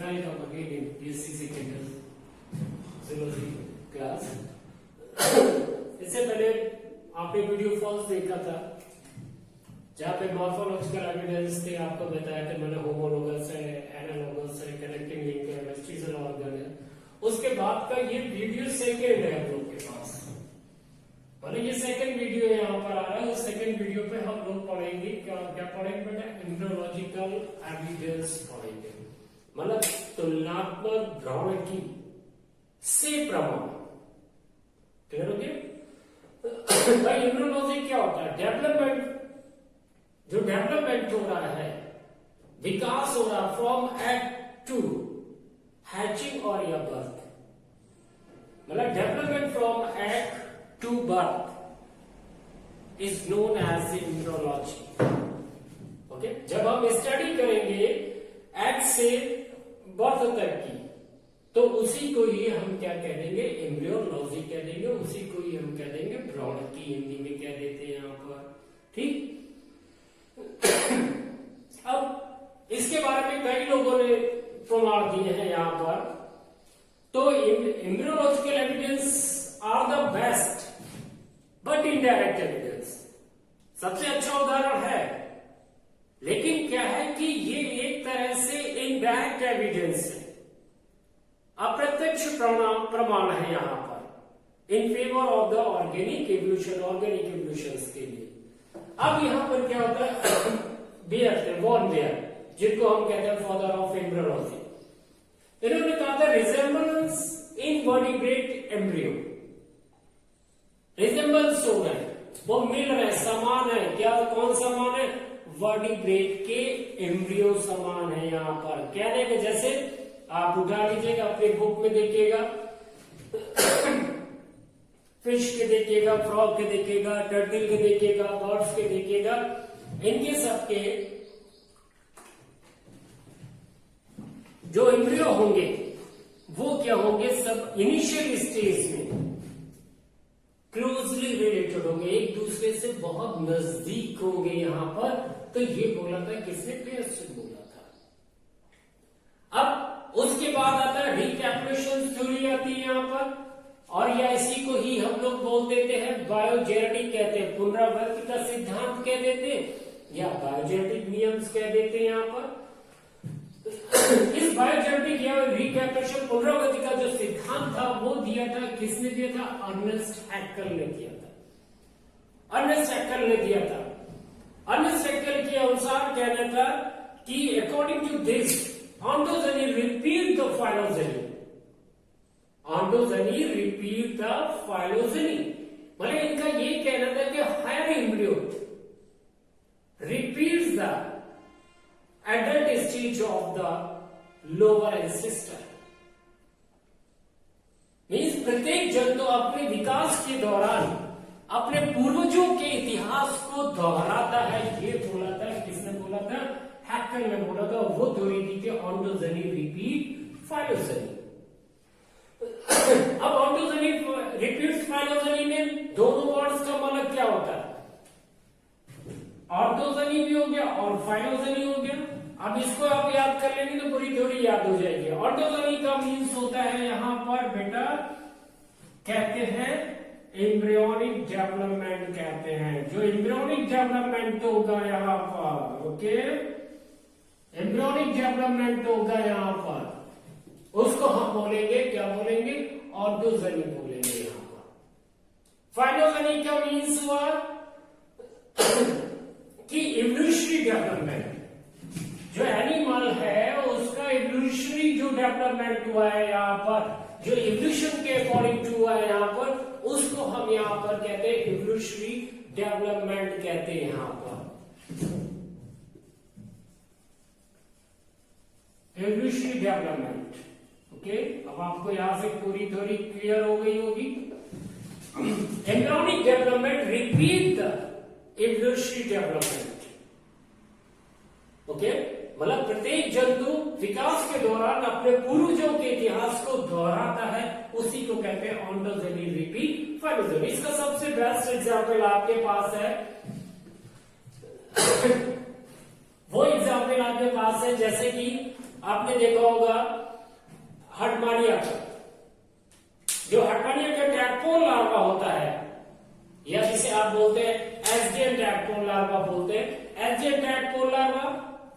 I come again in BSc second zoology class. इससे पहले आपने वीडियो फॉल्स देखा था जहाँ पे मॉर्फोलॉजिकल एविडेंस थे, आपको बताया था मैंने होमोलोगस है, एनालोगस है, कनेक्टिंग लिंक है, वेस्टिजियल ऑर्गन है। उसके बाद का ये वीडियो सेकेंड है हम लोग के पास, मतलब ये सेकंड वीडियो यहाँ पर आ रहा है। उस सेकंड वीडियो पे हम लोग पढ़ेंगे क्या पढ़ेंगे बेटा, एम्ब्रियोलॉजिकल एविडेंस पढ़ेंगे, मतलब तुलनात्मक भ्राणकी से प्रमाण। क्लियर हो गया भाई? एम्ब्रियोलॉजी क्या होता है? डेवलपमेंट, जो डेवलपमेंट हो रहा है, विकास हो रहा है फ्रॉम एग टू हैचिंग और या बर्थ, मतलब development from egg to birth is known as embryology. Okay? जब हम स्टडी करेंगे एग से बर्थ तक की, तो उसी को ही हम क्या कह देंगे? एम्ब्रियोलॉजी कह देंगे, उसी को ही हम कह देंगे भ्रूणकी, हिंदी में कह देते हैं यहाँ पर। ठीक? अब इसके बारे में कई लोगों ने प्रमाण दिए हैं यहाँ पर। तो embryological evidence are the best but indirect evidence, सबसे अच्छा उदाहरण है, लेकिन क्या है कि ये एक तरह से इनडायरेक्ट एविडेंस है, अप्रत्यक्ष प्रमाण है यहाँ पर इन favour of the organic evolution, organic evolution के लिए। अब यहाँ पर क्या होता है, बेयर, वॉन बेयर, जिनको हम कहते हैं फादर ऑफ एम्ब्रियोलॉजी, इन्होंने कहा था रिजेम्बलेंस इन वर्टिब्रेट एम्ब्रियो, रिजेम्बल्स हो रहे हैं, वो मिल रहे, समान है। क्या, कौन समान है? वर्टिब्रेट के एम्ब्रियो समान है। यहाँ पर कहने के जैसे आप उठा लीजिएगा, अपने बुक में देखिएगा, फिश के देखिएगा, फ्रॉग के देखिएगा, टर्टल के देखिएगा, बर्ड्स के देखिएगा, इनके सबके जो एम्ब्रियो होंगे वो क्या होंगे? सब इनिशियल स्टेज में क्लोजली रिलेटेड होंगे, एक दूसरे से बहुत नजदीक होंगे यहाँ पर। तो ये बोला था किसने? पेयर्सन बोला था। अब उसके बाद आता है रिकैपिटुलेशन थ्योरी आती है यहाँ पर, और या इसी को ही हम लोग बोल देते हैं बायोजेनेटिक कहते हैं, पुनरावृत्ति का सिद्धांत कह देते हैं या बायोजेनेटिक नियम्स कह देते हैं यहाँ पर। इस बायोजेनेटिक या रिकैपिटुलेशन, पुनरावृत्ति का जो सिद्धांत था वो दिया था, किसने दिया था? अर्नेस्ट हैक्कर ने दिया था। अर्नेस्ट हैक्कर ने दिया था। अर्नेस्ट हैक्कर के अनुसार कहना था कि according to this ontogeny repeat the phylogeny, ontogeny repeat the phylogeny, मतलब इनका ये कहना था कि higher embryo repeats the adult stage of the lower ancestor, means प्रत्येक जंतु अपने विकास के दौरान अपने पूर्वजों के इतिहास को दोहराता है। ये बोला था, किसने बोला था? हैक्कर ने बोला था। वो थ्योरी दी थी ऑन्टोजेनी रिपीट फाइलोजेनी। अब ऑन्टोजेनी रिपीट फाइलोजेनी में दोनों वर्ड्स का मतलब क्या होता है? ऑर्थोजेनी भी हो गया और फाइलोजेनी हो गया। अब इसको आप याद कर लेंगे तो पूरी थ्योरी याद हो जाएगी। ऑर्थोजेनी का मीन्स होता है यहाँ पर बेटा, कहते हैं एम्ब्रियोनिक डेवलपमेंट कहते हैं, जो एम्ब्रियोनिक डेवलपमेंट होगा यहाँ पर, ओके, एम्ब्रियोनिक डेवलपमेंट होगा यहाँ पर, उसको हम बोलेंगे, क्या बोलेंगे? ऑर्थोजेनी बोलेंगे यहाँ पर। फाइलोजेनी का मीन्स हुआ कि इवोल्यूशनरी डेवलपमेंट, जो एनिमल है उसका इवोल्यूशनरी जो डेवलपमेंट हुआ है यहाँ पर, जो इवोल्यूशन के अकॉर्डिंग टू हुआ है यहाँ पर, उसको हम यहाँ पर कहते हैं इवोल्यूशनरी डेवलपमेंट कहते हैं यहाँ पर, इवोल्यूशनरी डेवलपमेंट। ओके, अब आपको यहां से पूरी थ्योरी क्लियर हो गई होगी। Embryonic development repeat the evolutionary development, okay, मतलब प्रत्येक जंतु विकास के दौरान अपने पूर्वजों के इतिहास को दोहराता है, उसी को कहते हैं ऑन्टोजेनी रिपीट फाइलोजेनी। इसका सबसे बेस्ट एग्जाम्पल आपके पास है, वो एग्जाम्पल आपके पास है जैसे कि आपने देखा होगा हटमानिया का, जो हटमानिया का टैडपोल लार्वा होता है, या जिसे आप बोलते हैं एसडिएन टैडपोल लार्वा बोलते हैं। एसडिएन टैडपोल लार्वा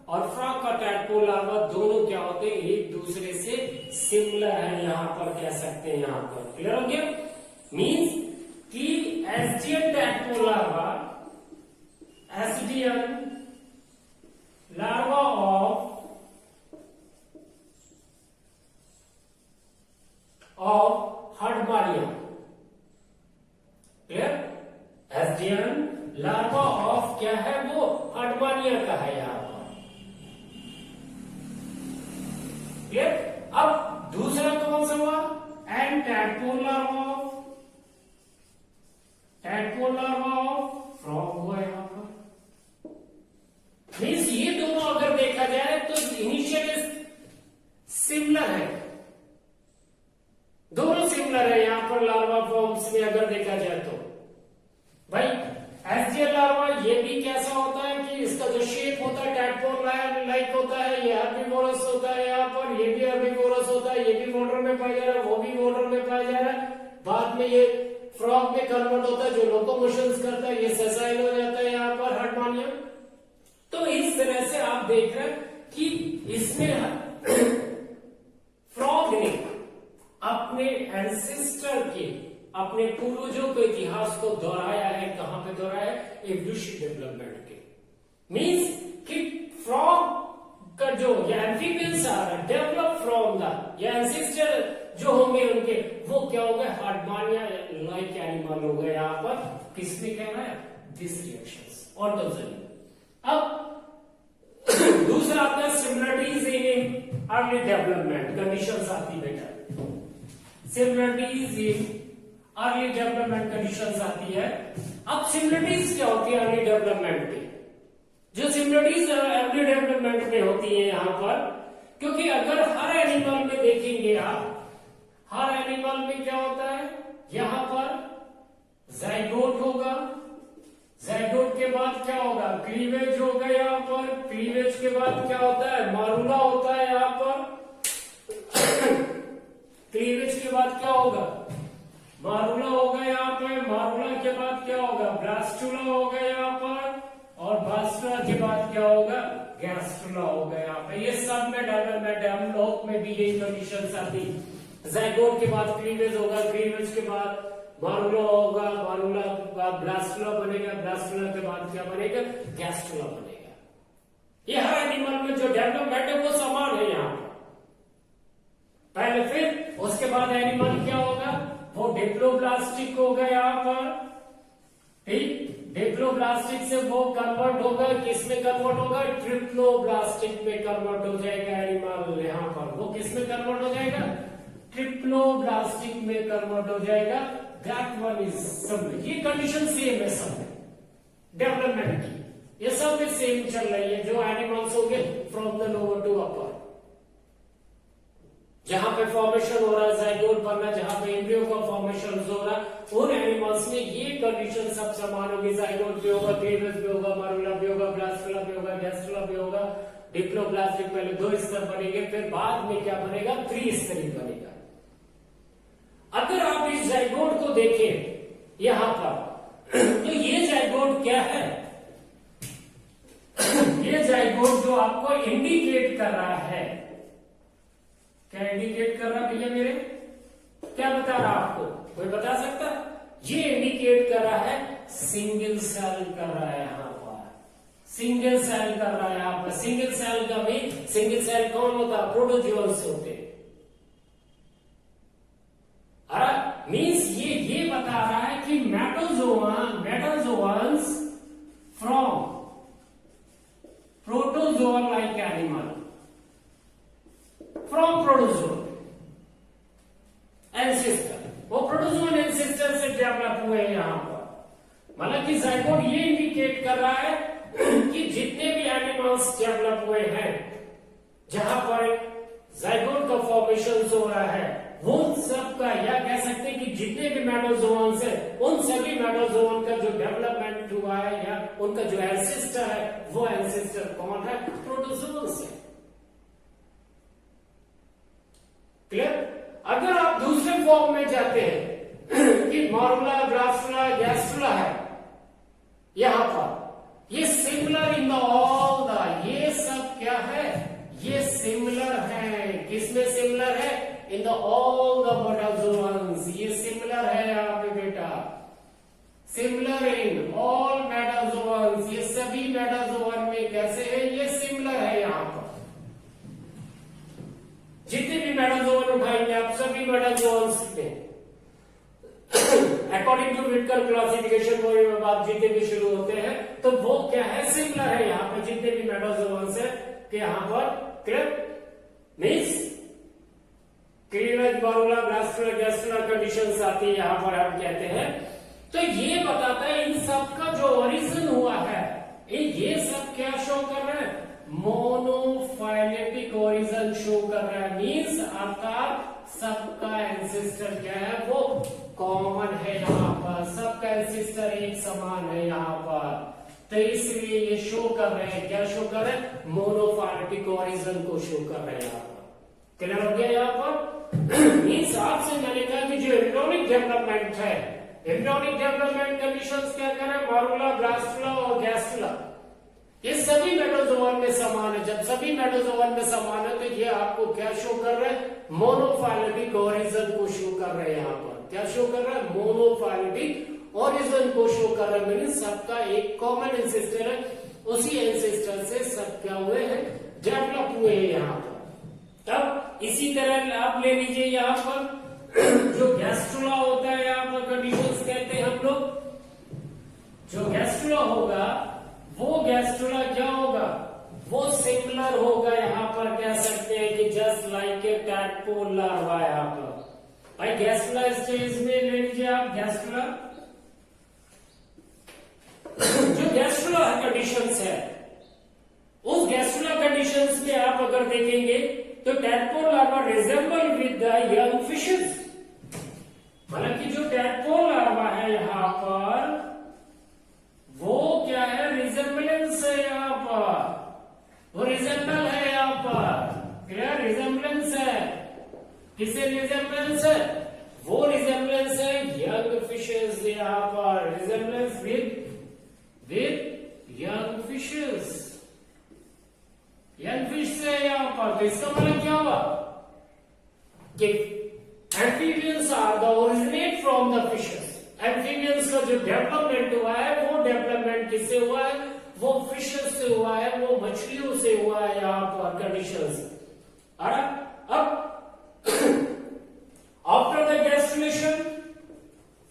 और फ्रॉग का टैडपोल लार्वा दोनों क्या होते हैं, एक दूसरे से सिमिलर है, यहां पर कह सकते हैं। यहां पर क्लियर हो गया? मीन्स कि एसडिएन टैडपोल लार्वा, एसडिएन लार्वा ऑफ हटमानिया, क्लियर? एसडिएन लार्वा ऑफ क्या है, वो हटमानिया का है यहां पर, क्लियर? अब दूसरा कौन सा हुआ, and tadpole larva of frog हुआ यहां पर। मीन्स ये दोनों अगर देखा जाए तो इनिशियली सिमिलर है, दोनों सिमिलर है यहां पर लार्वा फॉर्म्स में अगर देखा जाए तो। भाई एसडिएन लार्वा ये भी कैसा होता है कि इसका जो शेप होता है टैडपोल लाइक होता है, ये हर्बीवोरस होता है यहाँ पर, ये भी हर्बीवोरस होता है, ये भी वाटर में पाया जा रहा है, वो भी वाटर में पाया जा रहा है। बाद में ये फ्रॉग में कन्वर्ट होता है, जो लोकोमोशंस करता है, ये सेसाइल हो जाता है यहाँ पर हटमानिया। तो इस तरह से आप देख रहे हैं कि इसमें फ्रॉग ने अपने एंसेस्टर के, अपने पूर्वजों के इतिहास को दोहराया है। कहां पे दोहराया है, एवोल्यूशन डेवलपमेंट के। मींस कि फ्रॉग का जो amphibians are develop from the ancestor जो होंगे उनके, वो क्या हो गए, हटमानिया लाइक एनिमल हो गए यहां पर। किसने कहना है, दिस रिएक्शंस ऑटोजन। अब दूसरा आता है similarities in early development conditions आती बेटा, similarities in early development conditions आती है। अब सिमिलरिटीज क्या होती है अर्ली डेवलपमेंट में, जो सिमिलरिटीज अर्ली डेवलपमेंट में होती है यहां पर, क्योंकि अगर हर एनिमल में देखेंगे आप, हर एनिमल में क्या होता है, यहां पर जाइगोट होगा, जाइगोट के बाद क्या होगा, क्लीवेज होगा यहाँ पर, क्लीवेज के बाद क्या होता है, मारूला होता है यहाँ पर, क्लीवेज के बाद क्या होगा, मारूला होगा यहाँ पे, मारूला के बाद क्या होगा, ब्लास्टुला होगा यहाँ पर, और ब्लास्टुला के बाद क्या होगा, गैस्ट्रुला होगा यहाँ पे। ये सब में डेवलपमेंट है, हम लोग में भी यही कंडीशन आती। जाइगोट के बाद क्लीवेज होगा, क्लीवेज के बाद मारूला होगा, मारूला के बाद ब्लास्टुला बनेगा, ब्लास्टुला के बाद क्या बनेगा, गैस्ट्रुला बनेगा। ये हर एनिमल में जो डेवलपमेंट है वो समान है यहाँ पर पहले, फिर उसके बाद एनिमल क्या होगा, वो डिप्लोब्लास्टिक होगा यहाँ पर, ठीक। डिप्लोब्लास्टिक से वो कन्वर्ट होगा, किस में कन्वर्ट होगा, ट्रिप्लोब्लास्टिक में कन्वर्ट हो जाएगा एनिमल यहाँ पर। वो किस में कन्वर्ट हो जाएगा, ट्रिप्लोब्लास्टिक में कन्वर्ट हो जाएगा। दैट वन इज सब, ये कंडीशन सेम है सब डेवलपमेंट की, ये सब में सेम चल रही है। जो एनिमल्स हो गए फ्रॉम द लोअर टू अपर, जहां पे फॉर्मेशन हो रहा है जाइगोट बनना, जहां पे एम्ब्रियो का फॉर्मेशन हो रहा है, उन एनिमल्स में ये कंडीशन सब समान होगी। जाइगोट भी होगा, क्लीवेज भी होगा, मारूला भी होगा, ब्लास्टुला भी होगा, गैस्ट्रुला भी होगा। डिप्लोब्लास्टिक पहले 2 स्तर बनेंगे, फिर बाद में क्या बनेगा, 3 स्तरीय बनेगा। अगर आप इस जाइगोट को देखें यहां पर, तो ये जाइगोट क्या है, ये जाइगोट जो आपको इंडिकेट कर रहा है, क्या इंडिकेट कर रहा है भैया मेरे, क्या बता रहा आपको, कोई बता सकता? ये इंडिकेट कर रहा है सिंगल सेल कर रहा है यहाँ पर, सिंगल सेल कर रहा है यहाँ पर। सिंगल सेल का भी, सिंगल सेल कौन होता है, प्रोटोजोअन्स होते हैं। मीन्स ये बता रहा है कि metazoans from protozoal like animal, from protozoal ancestor, वो प्रोटोजोअल एंसेस्टर से डेवलप हुए हैं यहाँ पर। मतलब कि जाइगोट ये इंडिकेट कर रहा है कि जितने भी एनिमल्स डेवलप हुए हैं, जहां पर जाइगोट का फॉर्मेशन हो रहा है, वो सब का, या कह सकते हैं कि जितने भी मेटाजोअन्स है, उन सभी मेटाजोअन का जो डेवलपमेंट हुआ है, या उनका जो एंसेस्टर है, वो एंसेस्टर कौन है, प्रोटोजोअन्स है। अगर आप दूसरे फॉर्म में जाते हैं कि मॉर्मुला, ग्राफुला, गैस्ट्रुला है यहां पर, ये similar in the all the, ये सब क्या है, ये सिमिलर है। किसमें सिमिलर है? इन द ऑल द मेटाजोअन्स, ये सिमिलर है यहाँ पे बेटा, सिमिलर इन ऑल मेटाजोअन्स, ये सभी मेटाजोअन में कैसे है, ये सिमिलर है। यहाँ पर जितने भी मेटाजोअन उठाएंगे आप, सभी मेटाजोअन्स में अकॉर्डिंग टू व्हिटकर क्लासिफिकेशन में बात जितने भी शुरू होते हैं तो वो क्या है, सिमिलर है। यहाँ पे जितने भी मेटाजोअन्स है कि यहाँ पर क्लियर मीन्स क्लीवेज, मॉर्मुला, ग्राफुला, गैस्ट्रुला कंडीशंस आती है यहाँ पर, हम कहते हैं। तो ये बताता है इन सब का जो ओरिजिन हुआ है, ये सब क्या शो कर रहा है, मोनोफाइलेटिक ओरिजिन शो कर रहा है। मीन्स आपका सबका एंसेस्टर क्या है, वो कॉमन है यहाँ पर, सबका एंसेस्टर एक समान है यहाँ पर। तो इसलिए ये शो कर रहे हैं, क्या शो कर रहे हैं, मोनोफाइलेटिक ओरिजिन को शो कर रहे हैं यहाँ पर। क्लियर हो गया यहाँ पर? मीन्स आपसे मैंने कहा कि जो एम्ब्रियोनिक डेवलपमेंट है, एम्ब्रियोनिक डेवलपमेंट कंडीशंस क्या कर रहे हैं, मॉर्मुला, ग्राफुला और गैस्ट्रुला, ये सभी मेटाजोअन में समान है। जब सभी मेटाजोअन में समान है तो ये आपको क्या शो कर रहा है, मोनोफाइलेटिक ओरिजिन को शो कर रहे हैं। यहाँ पर क्या शो कर रहा है, मोनोफाइलेटिक ओरिजिन को शो कर रहा है। मीन्स सबका एक कॉमन एंसेस्टर है, उसी एंसेस्टर से सब क्या हुए हैं, डेवलप हुए हैं यहाँ पर। तब इसी तरह आप ले लीजिए यहाँ पर जो गैस्ट्रुला होता है, यहाँ पर कंडीशंस कहते हैं हम लोग, जो गैस्ट्रुला होगा वो गैस्ट्रुला क्या होगा, वो सिमिलर होगा। यहाँ पर कह सकते हैं कि just like a tadpole larva. यहाँ पर भाई गैस्ट्रुला स्टेज में ले लीजिए आप गैस्ट्रुला, जो गैस्ट्रुला कंडीशंस है, उस गैस्ट्रुला कंडीशंस में आप अगर देखेंगे तो tadpole larva resemble with the young fishes. हालांकि जो टैडपोल लार्वा है यहाँ पर वो क्या है, रिजेंबलेंस है यहाँ पर, वो रिजेंबल है यहाँ पर, क्या रिजेंबलेंस है, किसे रिजेंबलेंस है, वो रिजेंबलेंस है यंग फिशेस यहाँ पर, resemblance with young fishes, young fish से यहाँ पर। तो इसका मतलब क्या हुआ कि amphibians are the originate from the fishes. Amphibians का जो डेवलपमेंट हुआ है वो डेवलपमेंट किससे हुआ है, वो फिशेस से हुआ है, वो मछलियों से हुआ है यहाँ पर कंडीशंस। अब आफ्टर द गैस्ट्रुलेशन,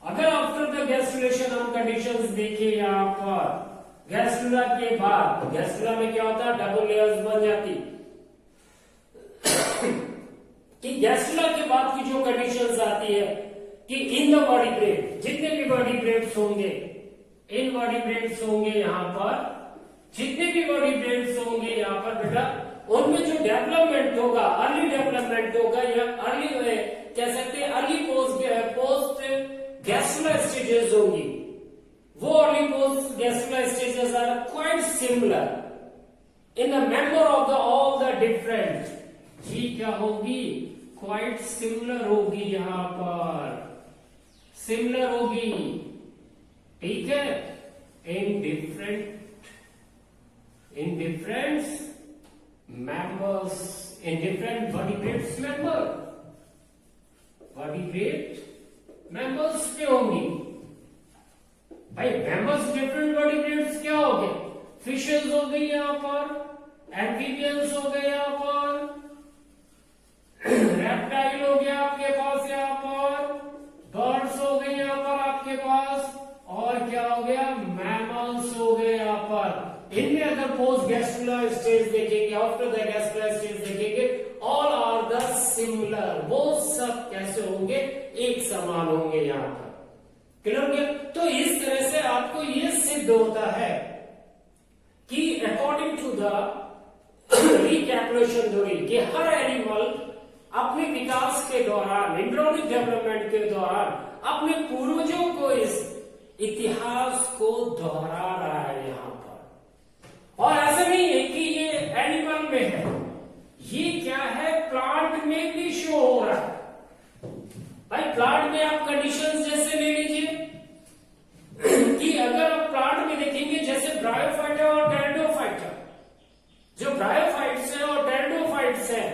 अगर आफ्टर द गैस्ट्रुलेशन हम कंडीशंस देखिए यहाँ पर, गैस्ट्रुला के बाद, गैस्ट्रुला में क्या होता है, डबल लेयर्स बन जाती कि गैस्ट्रुला के बाद की जो कंडीशंस आती है कि इन द बॉडी ब्रेड, जितने भी बॉडी ब्रेड्स होंगे, इन बॉडी ब्रेड्स होंगे यहाँ पर, जितने भी बॉडी ब्रेड्स होंगे यहाँ पर बेटा, उनमें जो डेवलपमेंट होगा, अर्ली डेवलपमेंट होगा या अर्ली कह सकते हैं अर्ली पोस्ट गैस्ट्रुला स्टेजेस होंगी, वो early post gastrula stages are quite similar in the member of the all the different. ये क्या होगी, क्वाइट सिमिलर होगी यहाँ पर, सिमिलर होगी, ठीक है, in different members, in different vertebrates member, vertebrate members पे होंगी। भाई मेंबर्स डिफरेंट वर्टिब्रेट्स क्या हो गए, फिशेस हो गई यहाँ पर, एम्फीबियंस हो गए यहाँ पर, रेप्टाइल हो गया आपके पास यहाँ पर, बर्ड्स हो गए यहाँ पर आपके पास, और क्या हो गया, मैमल्स हो गए यहाँ पर। इनमें अगर पोस्ट गैस्ट्रुलर स्टेज देखेंगे, आफ्टर द गैस्ट्रुलर स्टेज देखेंगे, ऑल आर द सिमिलर, वो सब कैसे होंगे, एक समान होंगे यहाँ पर। क्लियर हो गया? तो इस तरह से आपको ये सिद्ध होता है कि अकॉर्डिंग टू द रिकैपुलेशन थ्योरी कि हर एनिमल अपने विकास के दौरान, एम्ब्रियोनिक डेवलपमेंट के दौरान अपने पूर्वजों को इस इतिहास को दोहरा रहा है यहाँ पर। और ऐसा नहीं है कि ये एनिमल में है, ये क्या है, प्लांट में भी शो हो रहा है। भाई प्लांट में आप कंडीशंस जैसे ले लीजिए कि अगर आप प्लांट में देखेंगे जैसे ब्रायोफाइटा और टेरिडोफाइटा, जो ब्रायोफाइट्स है और टेरिडोफाइट्स है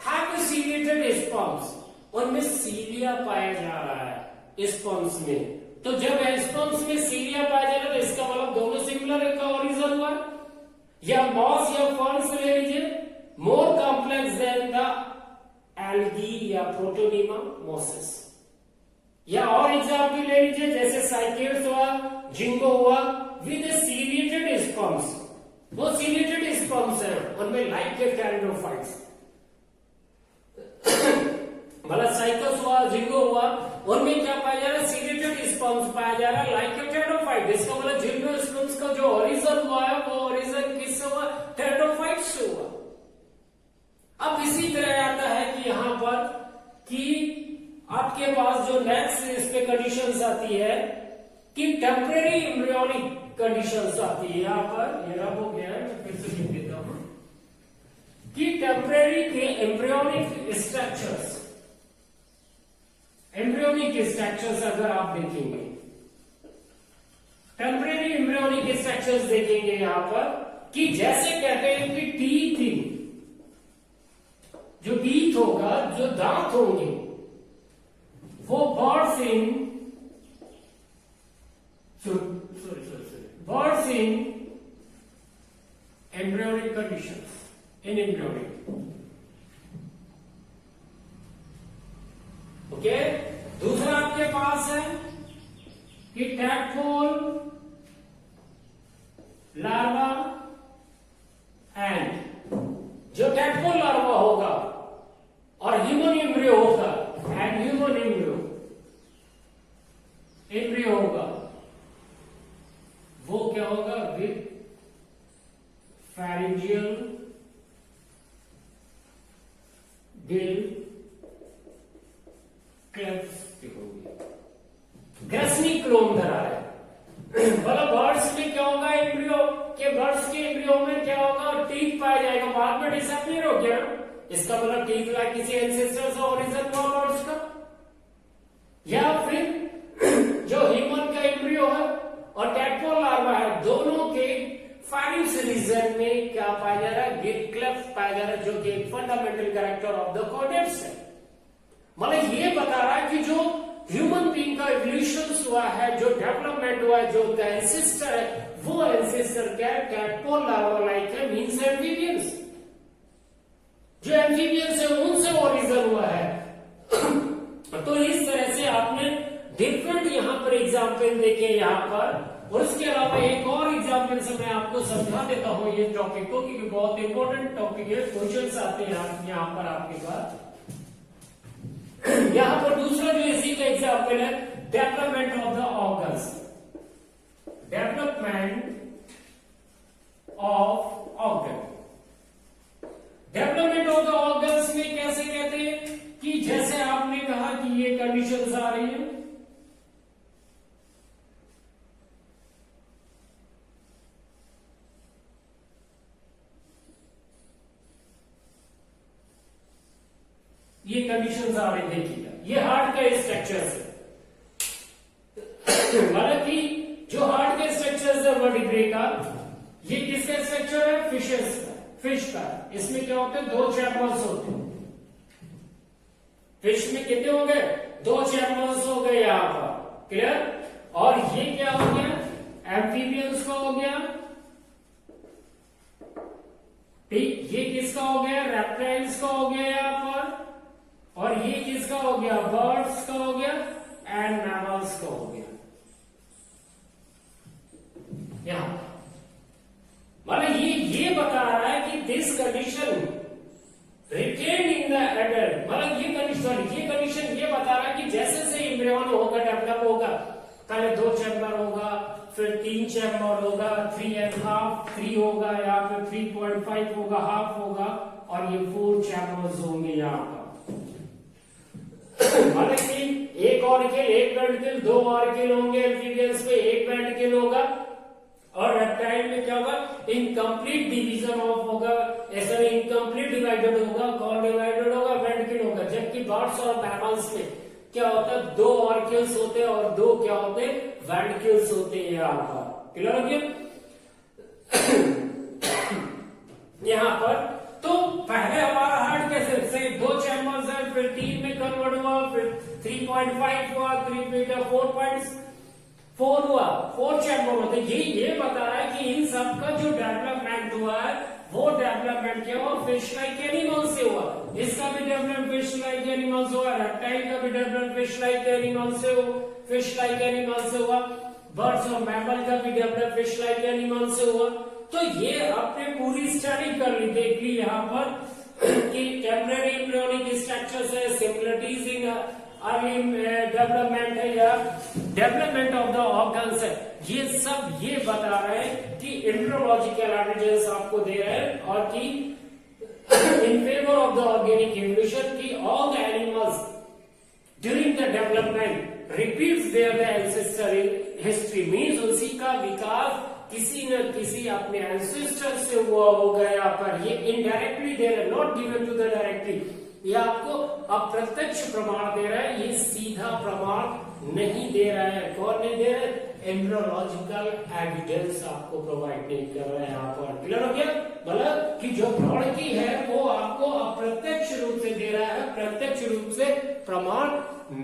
हैव सीलिएटेड स्पॉन्स, उनमें सीलिया पाया जा रहा है स्पॉन्स में। तो जब स्पॉन्स में सीलिया पाया जा रहा है तो इसका मतलब दोनों सिमिलर का ओरिजिन हुआ। या मॉस या फर्न्स ले लीजिए, more complex than the algae या प्रोटोनीमा मोसिस। या और एग्जाम्पल ले लीजिए जैसे साइकेड्स हुआ, जिंगो हुआ विद सीलिएटेड स्पॉन्स, वो सीलिएटेड स्पॉन्स है उनमें लाइक के टेरिडोफाइट्स। मतलब साइकस हुआ, जिंगो हुआ, उनमें क्या पाया जा रहा है? सीलिएटेड स्पॉन्स पाया जा रहा है लाइक टेरिडोफाइट। इसका मतलब जिंगो स्पॉन्स का जो ओरिजिन हुआ है वो ओरिजिन किससे हुआ? टेरिडोफाइट से हुआ। अब इसी तरह आता है कि यहां पर कि आपके पास जो नेक्स्ट इस पे कंडीशंस आती है कि टेम्परेरी एम्ब्रियोनिक कंडीशंस आती है। यहां पर ये रब हो गया है, मैं फिर से लिख देता हूं कि टेम्परेरी के एम्ब्रियोनिक स्ट्रक्चर्स, एम्ब्रियोनिक स्ट्रक्चर्स अगर आप देखेंगे, टेम्परेरी एम्ब्रियोनिक स्ट्रक्चर्स देखेंगे यहां पर कि जैसे कहते हैं कि टीथ, जो टीथ होगा, जो दांत होंगे, वो बर्ड्स इन एम्ब्रियोनिक कंडीशंस, इन एम्ब्रियोनिक। ओके, दूसरा आपके पास है कि टैडपोल लार्वा एंड, जो टैडपोल लार्वा होगा और ह्यूमन एम्ब्रियो होगा, एंड ह्यूमन एम्ब्रियो होगा, वो क्या होगा? विद फेरिंजियल गिल क्लेफ्ट होगी। ग्रेसनी क्लोन धरा है। मतलब बर्ड्स में क्या होगा? एम्ब्रियो के, बर्ड्स के एम्ब्रियो में क्या होगा? टीथ पाया जाएगा, बाद में डिसअपीयर हो गया। इसका मतलब टीथ लाइक किसी एंसेस्टर से ओरिजिन हुआ बर्ड्स का। या फिर जो ह्यूमन का एम्ब्रियो है और टैडपोल लार्वा है, दोनों के फाइनेंस रीजन में क्या पाया जा रहा है? गिल क्लेफ्ट पाया जा रहा है, जो कि एक fundamental character of the chordates है। मतलब ये बता रहा है कि जो ह्यूमन बीइंग का इवोल्यूशन हुआ है, जो डेवलपमेंट हुआ है, जो उनका एंसेस्टर है, वो एंसेस्टर क्या है? टैडपोल लार्वा लाइक है, मींस एम्फीबियंस। जो एम्फीबियंस है उनसे ओरिजिन हुआ है। तो इस तरह से आपने डिफरेंट यहां पर एग्जाम्पल देखे यहां पर। और इसके अलावा एक और एग्जाम्पल से मैं आपको समझा देता हूं ये टॉपिक को, क्योंकि बहुत इंपॉर्टेंट टॉपिक है, क्वेश्चंस आते हैं यहां पर आपके पास। यहां पर दूसरा जो इसी का एग्जाम्पल है, development of the organs, development of organ. Development of the organs में कैसे कहते हैं कि जैसे आपने कहा कि ये कंडीशंस आ रही है, ये कंडीशंस आ रही, देखिएगा ये हार्ट का स्ट्रक्चर है। मतलब कि जो हार्ट के स्ट्रक्चर है वर्टिब्रे का, ये किसका स्ट्रक्चर है? फिशेस का, फिश का। इसमें क्या होते हैं? 2 चैम्बर्स होते हैं। फिश में कितने हो गए? 2 चैम्बर्स हो गए यहां पर, क्लियर। और ये क्या हो गया? एम्फीबियंस का हो गया, ठीक। ये किसका हो गया? रेप्टाइल्स का हो गया यहां पर। और ये किसका हो गया? बर्ड्स का हो गया एंड मैमल्स का हो गया यहां। मतलब ये बता रहा है कि this condition retain in the adult. मतलब ये कंडीशन ये बता रहा है कि जैसे से एम्ब्रियन होगा, डेवलप होगा, पहले 2 चैम्बर होगा, फिर 3 चैम्बर होगा, 3.5 3 होगा, या फिर 3.5 होगा, हाफ होगा, और ये 4 चैम्बर्स होंगे यहां पर। मतलब कि एक ऑर्किल, एक वेंट्रिकल, 2 ऑर्किल होंगे एम्फीबियंस में, एक वेंट्रिकल होगा। और रेप्टाइल में क्या होगा? इनकम्प्लीट डिवीजन ऑफ होगा, ऐसा इनकम्प्लीट डिवाइडेड होगा, कॉल डिवाइडेड होगा, वेंट्रिकल होगा। जबकि बर्ड्स और मैमल्स में क्या होता है, 2 ऑर्क्यूल्स होते हैं और 2 क्या होते हैं, वेंट्रिक्यूल्स होते हैं यहाँ पर। क्लियर हो गया यहाँ पर। तो पहले हमारा हार्ट कैसे से 2 चैम्बर्स है, फिर 3 में कन्वर्ट हुआ, फिर 3.5 हुआ, 3 में 4.4 हुआ, 4 चैम्बर होते। ये बता रहा है कि इन सब का जो डेवलपमेंट हुआ है वो डेवलपमेंट क्या हुआ, फिश लाइक एनिमल से हुआ। इसका भी डेवलपमेंट फिश लाइक एनिमल से हुआ, रेप्टाइल का भी डेवलपमेंट फिश लाइक एनिमल से हुआ, फिश लाइक एनिमल से हुआ, बर्ड्स और मैमल का भी डेवलपमेंट फिश लाइक एनिमल से हुआ। तो ये आपने पूरी स्टडी कर ली, देख ली यहाँ पर कि टेम्परेरी एम्ब्रियोनिक स्ट्रक्चर्स है, सिमिलरिटीज इन अर्ली डेवलपमेंट है या डेवलपमेंट ऑफ द ऑर्गन्स है, ये सब ये बता रहे हैं कि एम्ब्रियोलॉजिकल एविडेंस आपको दे रहे हैं और कि in favour of the organic evolution की all the animals during the development repeats their ancestry history, means उसी का विकास किसी न किसी अपने एंसेस्टर से हुआ होगा। यहाँ पर ये इनडायरेक्टली दे रहे, not given to the directly, ये आपको अप्रत्यक्ष प्रमाण दे रहा है, ये सीधा प्रमाण नहीं दे रहा है। कौन नहीं दे रहा है, एम्ब्रियोलॉजिकल एविडेंस आपको प्रोवाइड नहीं कर रहा है यहाँ पर। क्लियर हो गया, मतलब कि जो भ्रूण की है वो आपको अप्रत्यक्ष रूप से दे रहा है, प्रत्यक्ष रूप से प्रमाण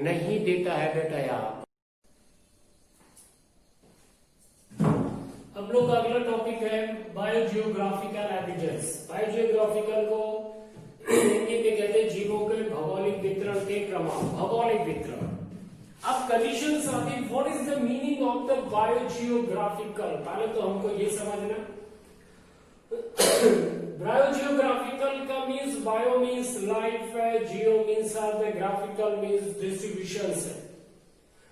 नहीं देता है बेटा। यहाँ हम लोग का अगला टॉपिक है बायोजियोग्राफिकल एविडेंस। बायोजियोग्राफिकल को हिंदी में कहते हैं जीवों के भौगोलिक वितरण के प्रमाण, भौगोलिक वितरण। अब कंडीशंस आती, what is the meaning of the biogeographical. पहले तो हमको ये समझना, बायोजियोग्राफिकल का मीन्स, बायो मीन्स लाइफ है, जियो means earth, graphical means distribution है।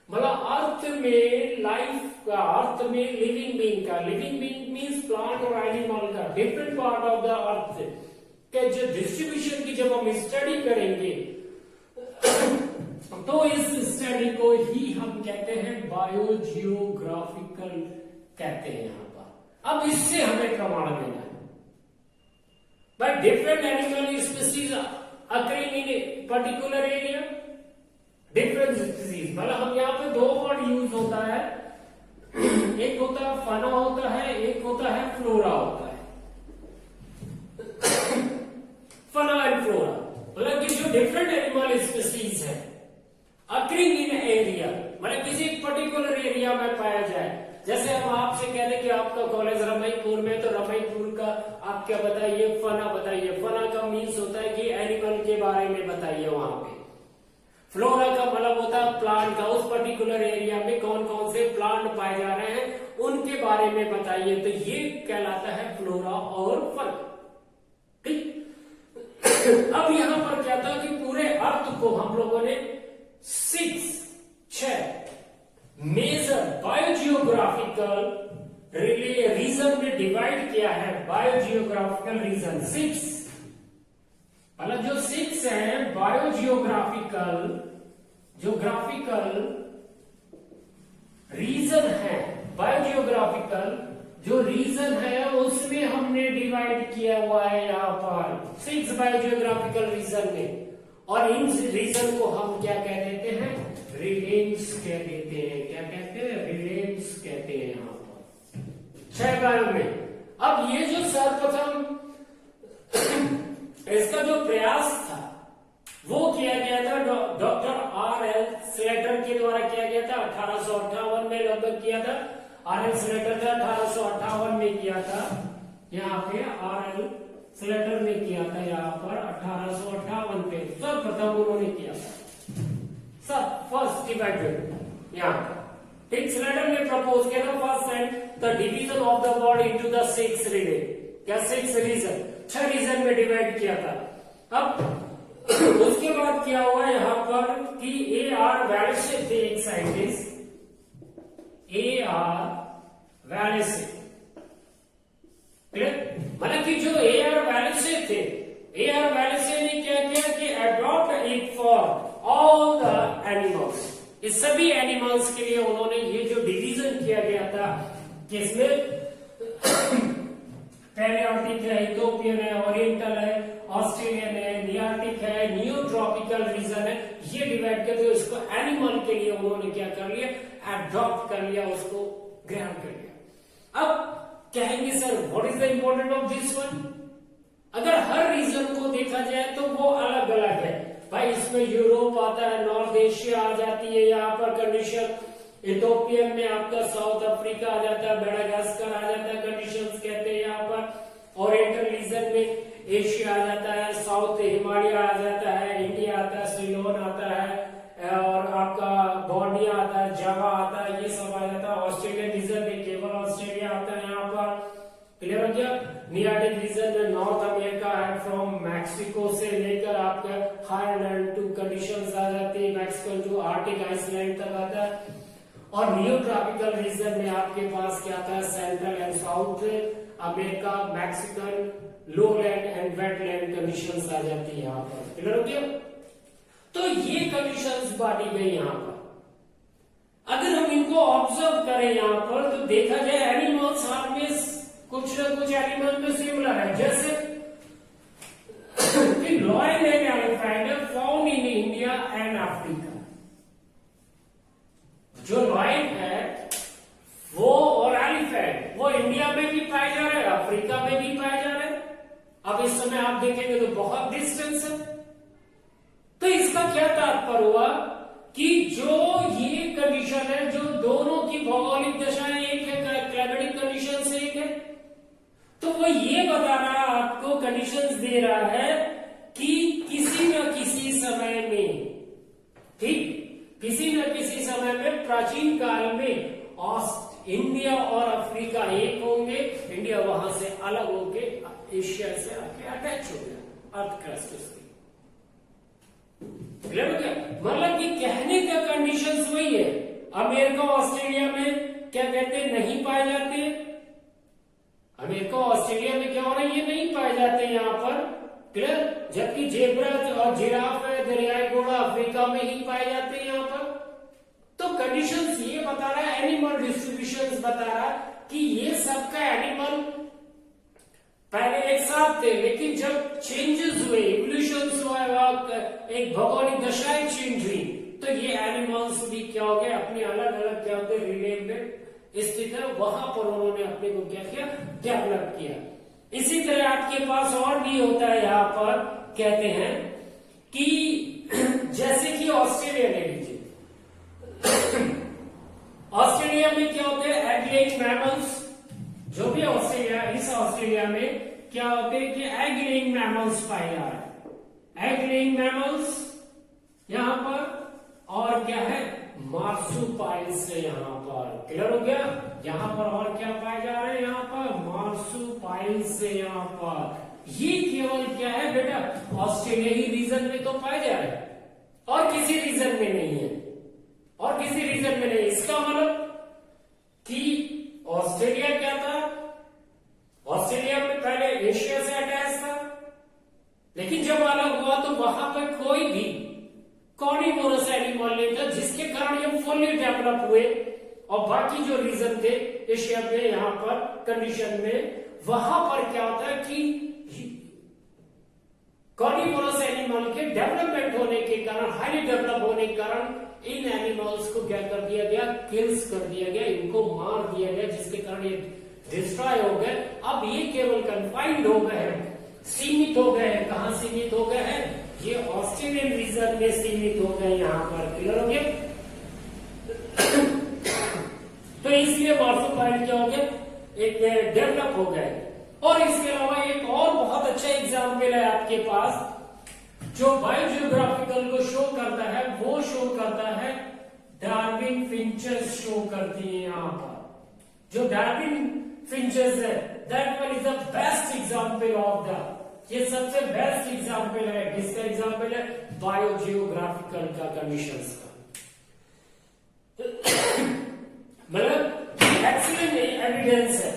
मतलब अर्थ में लाइफ का, अर्थ में लिविंग बीइंग का, लिविंग बीइंग मीन्स प्लांट और एनिमल का, different part of the earth के जो डिस्ट्रीब्यूशन की जब हम स्टडी करेंगे तो इस स्टडी को ही हम कहते हैं बायोजियोग्राफिकल कहते हैं यहाँ पर। अब इससे हमें प्रमाण देना है, but different animal species occurring in particular area, different species. मतलब हम यहाँ पे 2 वर्ड यूज होता है, एक होता है फना होता है, एक होता है फ्लोरा होता है। फना एंड फ्लोरा मतलब कि जो डिफरेंट एनिमल स्पीसीज है अकरिंग इन एरिया, मतलब किसी पर्टिकुलर एरिया में पाया जाए। जैसे हम आपसे कह रहे कि आपका कॉलेज रमईपुर में, तो रमईपुर का आप क्या बताइए, फना बताइए। फना का मीन्स होता है कि एनिमल के बारे में बताइए वहां पे। फ्लोरा का मतलब होता है प्लांट का, उस पर्टिकुलर एरिया में कौन कौन से प्लांट पाए जा रहे हैं उनके बारे में बताइए। तो ये कहलाता है फ्लोरा और फना। ठीक, अब यहां पर क्या था कि पूरे अर्थ को हम लोगों ने 6 मेजर बायोजियोग्राफिकल रीजन में डिवाइड किया है। बायोजियोग्राफिकल रीजन 6, मतलब जो 6 है बायोजियोग्राफिकल, ज्योग्राफिकल रीजन है, बायोजियोग्राफिकल जो रीजन है उसमें हमने डिवाइड किया हुआ है यहाँ पर 6 बायोजियोग्राफिकल रीजन में। और इन रीजन को हम क्या कह देते हैं, रिलेम्स कह देते हैं। क्या कहते हैं, रिलेम्स कहते हैं यहाँ पर 6 बायो में। अब ये जो सर्वप्रथम इसका जो प्रयास था वो किया गया था डॉक्टर R.L. स्लेटर के द्वारा किया गया था, 1858 में लगभग किया था। R.L. स्लेटर था 1858 में किया था, यहाँ पे R.L. स्लेटर ने किया था, यहाँ पर 1858 पे सर्वप्रथम उन्होंने किया था, सब फर्स्ट डिवाइडेड यहाँ पर। ठीक, स्लेटर ने प्रपोज किया था first and the division of the body into the 6 region. क्या 6 रीजन, 6 रीजन में डिवाइड किया था। अब उसके बाद क्या हुआ यहाँ पर कि A.R. वैलेसे थे एक साइंटिस्ट, A.R. वैलेसे। मतलब कि जो A.R. वैलेसे थे, A.R. वैलेसे ने क्या किया कि adopt it for all the animals. इस सभी एनिमल्स के लिए उन्होंने ये जो डिवीजन किया गया था, किसमें पैलियोटिक है, इथोपियन है, ओरिएंटल है, ऑस्ट्रेलियन है, नियार्टिक है, नियोट्रॉपिकल रीजन है, ये डिवाइड कर दिया, इसको एनिमल के लिए उन्होंने क्या कर लिया, एडॉप्ट कर लिया, उसको ग्रहण कर लिया। अब कहेंगे sir what is the important of this one? अगर हर रीजन को देखा जाए तो वो अलग अलग है भाई, इसमें यूरोप आता है, नॉर्थ एशिया आ जाती है यहाँ पर कंडीशन, इथोपियन में आपका साउथ अफ्रीका आ जाता है, मेडागास्कर आ जाता है, कंडीशंस कहते हैं यहाँ पर, ओरिएंटल रीजन में एशिया आ जाता है, साउथ हिमालय आ जाता है, इंडिया आता है, सिलोन आता है, और आपका बॉर्निया आता है, जावा आता है, ये सब आ जाता है। ऑस्ट्रेलियन रीजन में केवल ऑस्ट्रेलिया आता है यहाँ पर, क्लियर हो गया। नियार्टिक रीजन में नॉर्थ अमेरिका है, फ्रॉम मैक्सिको से लेकर आपके हाईलैंड टू कंडीशंस आ जाती है, मैक्सिको टू आर्टिक आइसलैंड तक आता है। और नियो ट्रॉपिकल रीजन में आपके पास क्या था, central and south America, Mexican, lowland and wetland conditions आ जाती है यहाँ पर, क्लियर हो गया। तो ये कंडीशंस बांटी गई यहाँ पर। अगर हम इनको ऑब्जर्व करें यहाँ पर तो देखा जाए एनिमल्स में कुछ न कुछ एनिमल में सिमिलर है, जैसे lion and elephant found in India and Africa. जो लॉयन है वो और एलिफेंट वो इंडिया में भी पाए जा रहे हैं, अफ्रीका में भी पाए जा रहे हैं। अब इस समय आप देखेंगे तो बहुत डिस्टेंस है। तो इसका क्या तात्पर्य हुआ कि जो ये कंडीशन है, जो दोनों की भौगोलिक दशाएं एक है, क्लाइमेटिक कंडीशन एक है, तो वो ये बता रहा आपको, कंडीशंस दे रहा है कि किसी न किसी समय में, ठीक, किसी न किसी समय में प्राचीन काल में इंडिया और अफ्रीका एक होंगे, इंडिया वहां से अलग होके एशिया से आके अटैच हो गया अर्थ क्रस्ट उसकी, मतलब कि कहने का कंडीशंस वही है। अमेरिका ऑस्ट्रेलिया में क्या कहते हैं, नहीं पाए जाते। अमेरिका ऑस्ट्रेलिया में क्या हो रहा है, ये नहीं पाए जाते यहाँ पर, क्लियर। जबकि जेब्रा और जिराफ है, दरियाई घोड़ा अफ्रीका में ही पाए जाते हैं यहाँ पर। तो कंडीशंस ये बता रहा है, एनिमल डिस्ट्रीब्यूशंस बता रहा है कि ये सबका एनिमल पहले एक साथ थे, लेकिन जब चेंजेस हुए, इवोल्यूशंस हुआ, एक भौगोलिक दशाएं चेंज हुई, तो ये एनिमल्स भी क्या हो गए, अपने अलग अलग क्या होते रिलेम में स्थित है, वहां पर उन्होंने अपने को क्या किया, डेवलप किया। इसी तरह आपके पास और भी होता है यहाँ पर, कहते हैं कि जैसे कि ऑस्ट्रेलिया ले लीजिए, ऑस्ट्रेलिया में क्या होते हैं, एग लेइंग मैमल्स, जो भी ऑस्ट्रेलिया, इस ऑस्ट्रेलिया में क्या होते हैं कि एग लेइंग मैमल्स पाए जा रहे हैं, एग लेइंग मैमल्स यहां पर, और क्या है, मार्सुपाइल्स है यहाँ पर, क्लियर हो गया। यहाँ पर और क्या पाए जा रहे हैं, यहाँ पर मार्सुपाइल्स है यहाँ पर। ये केवल क्या है बेटा, ऑस्ट्रेलिया ही रीजन में तो पाए जा रहे हैं, और किसी रीजन में नहीं है, और किसी रीजन में नहीं। इसका मतलब कि ऑस्ट्रेलिया क्या था, ऑस्ट्रेलिया में पहले एशिया से अटैच था, लेकिन जब अलग हुआ तो वहां पर कोई भी कॉर्निवोरस एनिमल नहीं था, जिसके कारण ये फुल्ली डेवलप हुए, और बाकी जो रीजन थे एशिया में, यहाँ पर कंडीशन में, वहां पर क्या होता है कि कॉर्निवोरस एनिमल के डेवलपमेंट होने के कारण, हाईली डेवलप होने के कारण इन एनिमल्स को क्या कर दिया गया, किल्स कर दिया गया, इनको मार दिया गया, जिसके कारण ये डिस्ट्रॉय हो गए। अब ये केवल कन्फाइंड हो गए हैं, सीमित हो गए हैं। कहां सीमित हो गए हैं, ये ऑस्ट्रेलियन रीजन में सीमित हो गए यहाँ पर, क्लियर हो गया। तो इसलिए मार्सुपाइल क्या हो गया, एक डेवलप हो गए। और इसके अलावा एक और बहुत अच्छा एग्जाम्पल है आपके पास, जो बायोजियोग्राफिकल को शो करता है, वो शो करता है डार्विन फिंचेस शो करती है यहाँ पर। जो डार्विन फिंचेस है, that one is the best example of the, ये सबसे बेस्ट एग्जाम्पल है, किसका एग्जाम्पल है, बायोजियोग्राफिकल का, कंडीशंस का। मतलब एक्सीलेंट एविडेंस है,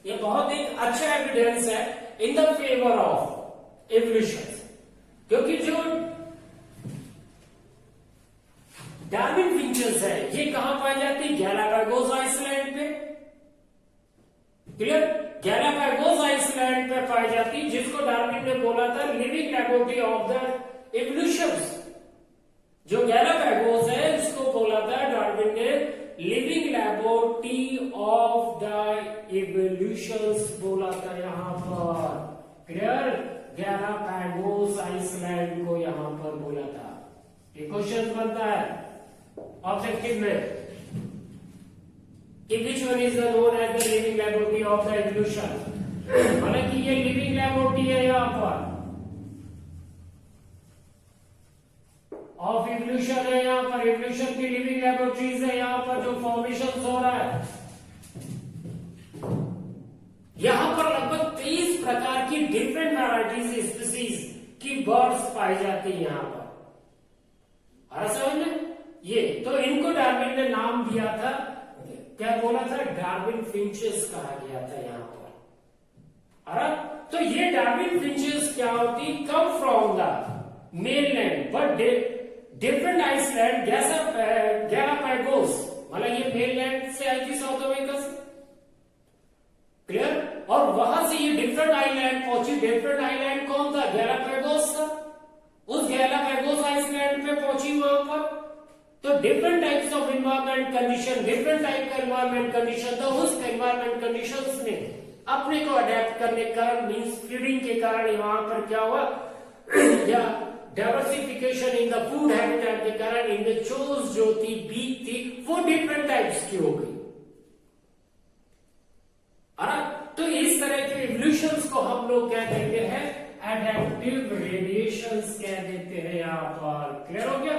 ये बहुत एक अच्छा एविडेंस है in the favour of evolution. क्योंकि जो डार्विन फिंचेस है, ये कहां पाई जाती है, गैलापागोस आइसलैंड पे, क्लियर, गैलापागोस आइसलैंड पे पाई जाती है, जिसको डार्विन ने बोला था living laboratory of the evolution. जो गैलापैगोस है उसको बोला था डार्विन ने living laboratory of the evolutions बोला था यहां पर। क्लियर? गैलापैगोस आइसलैंड को यहां पर बोला था। ये क्वेश्चन बनता है ऑब्जेक्टिव में कि which one is known as the living laboratory of the evolution. हालांकि ये लिविंग लैबोरेटरी है यहां पर ऑफ इवोल्यूशन है, यहां पर इवोल्यूशन की लिविंग लैबोरेटरीज है। यहां पर जो फॉर्मेशन हो रहा है यहां पर लगभग 23 प्रकार की डिफरेंट वैरायटीज स्पीसीज की बर्ड्स पाई जाती है यहां पर। आ समझ में? ये तो इनको डार्विन ने नाम दिया था, क्या बोला था? डार्विन फिंचेस कहा गया था यहां पर। तो ये डार्विन फिंचेस क्या होती? Come from the mainland but different island Galapagos, मतलब ये मेनलैंड से आई थी साउथ अमेरिका से। क्लियर? और वहां से ये डिफरेंट आइलैंड पहुंची। डिफरेंट आइलैंड कौन था? गैलापैगोस था। उस गैलापैगोस आइसलैंड पे पहुंची वहां पर। तो different types of environment condition, different type का एनवायरमेंट कंडीशन, तो उस एनवायरमेंट कंडीशंस ने अपने को अडेप्ट करने के कारण मींस फीडिंग के कारण वहां पर क्या हुआ या diversification in the food habitat के कारण इनमें चोच जो थी, बीक थी, वो डिफरेंट टाइप्स की हो गई। तो इस तरह के इवोल्यूशंस को हम लोग क्या कहते हैं? एडेप्टिव रेडिएशंस कह देते हैं यहां पर। क्लियर हो गया?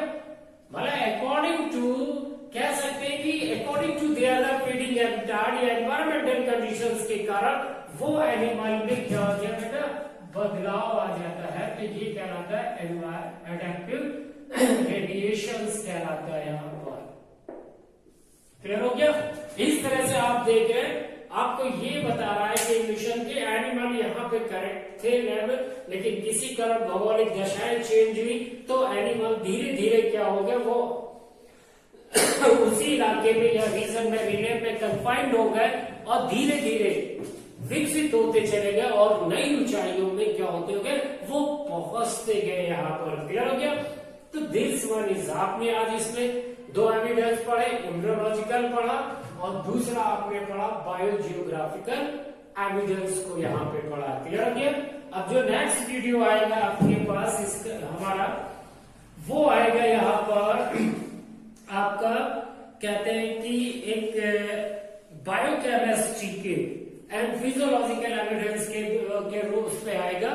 मतलब अकॉर्डिंग टू कह सकते हैं कि according to their the feeding habitat या एनवायरमेंटल कंडीशंस के कारण वो एनिमल में क्या हो जाता है? बदलाव आ जाता है। तो ये कहलाता है एडेप्टिव रेडिएशंस कहलाता है यहां पर। क्लियर हो गया? इस तरह से आप देखें, आपको ये बता रहा है कि इवोल्यूशन के एनिमल यहाँ पे करेक्ट थे लेवल, लेकिन किसी कारण भौगोलिक दशाएं चेंज हुई तो एनिमल धीरे धीरे क्या हो गया, वो उसी इलाके में या रीजन में रिले में कंफाइंड हो गए और धीरे धीरे विकसित होते चले गए और नई ऊंचाइयों में क्या होते गए, वो पहुंचते गए यहाँ पर। क्लियर हो गया? तो दिस वन इज, आपने आज इसमें 2 एविडेंस पढ़े, एम्ब्रियोलॉजिकल पढ़ा और दूसरा आपने पढ़ा बायोजियोग्राफिकल एविडेंस को यहाँ पे पढ़ा। क्लियर हो गया? अब जो नेक्स्ट वीडियो आएगा आपके पास इसका हमारा, वो आएगा यहाँ पर आपका कहते हैं कि एक बायोकेमिस्ट्री के एंड फिजियोलॉजिकल एविडेंस के रूप में आएगा।